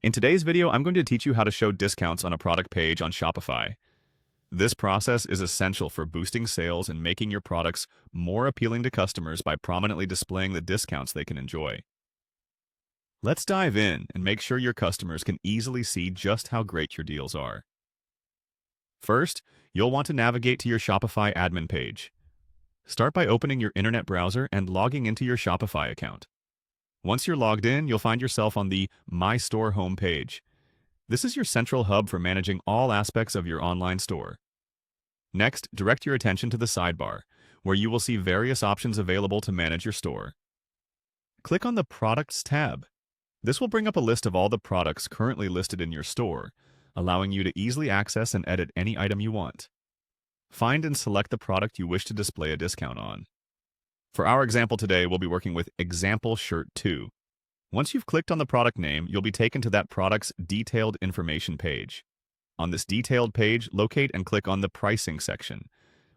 In today's video, I'm going to teach you how to show discounts on a product page on Shopify. This process is essential for boosting sales and making your products more appealing to customers by prominently displaying the discounts they can enjoy. Let's dive in and make sure your customers can easily see just how great your deals are. First, you'll want to navigate to your Shopify admin page. Start by opening your internet browser and logging into your Shopify account. Once you're logged in, you'll find yourself on the My Store homepage. This is your central hub for managing all aspects of your online store. Next, direct your attention to the sidebar, where you will see various options available to manage your store. Click on the Products tab. This will bring up a list of all the products currently listed in your store, allowing you to easily access and edit any item you want. Find and select the product you wish to display a discount on. For our example today, we'll be working with Example Shirt 2. Once you've clicked on the product name, you'll be taken to that product's detailed information page. On this detailed page, locate and click on the Pricing section.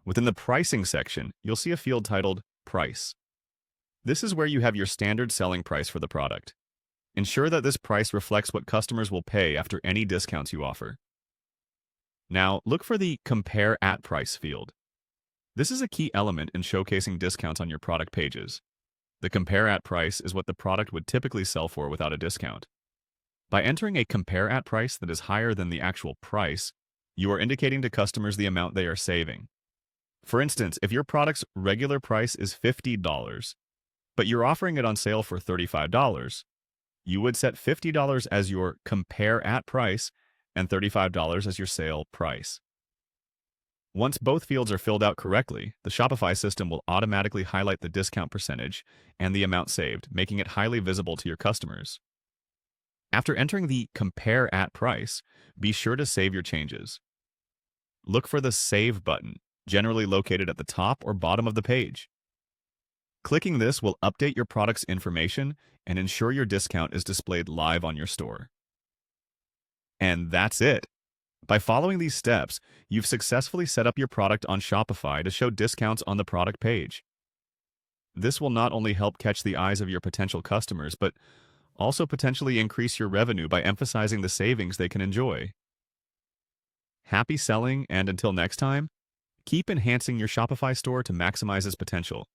Within the Pricing section, you'll see a field titled Price. This is where you have your standard selling price for the product. Ensure that this price reflects what customers will pay after any discounts you offer. Now, look for the Compare at Price field. This is a key element in showcasing discounts on your product pages. The Compare at Price is what the product would typically sell for without a discount. By entering a Compare at Price that is higher than the actual price, you are indicating to customers the amount they are saving. For instance, if your product's regular price is $50, but you're offering it on sale for $35, you would set $50 as your Compare at Price and $35 as your sale price. Once both fields are filled out correctly, the Shopify system will automatically highlight the discount percentage and the amount saved, making it highly visible to your customers. After entering the Compare at Price, be sure to save your changes. Look for the Save button, generally located at the top or bottom of the page. Clicking this will update your product's information and ensure your discount is displayed live on your store. And that's it. By following these steps, you've successfully set up your product on Shopify to show discounts on the product page. This will not only help catch the eyes of your potential customers, but also potentially increase your revenue by emphasizing the savings they can enjoy. Happy selling, and until next time, keep enhancing your Shopify store to maximize its potential.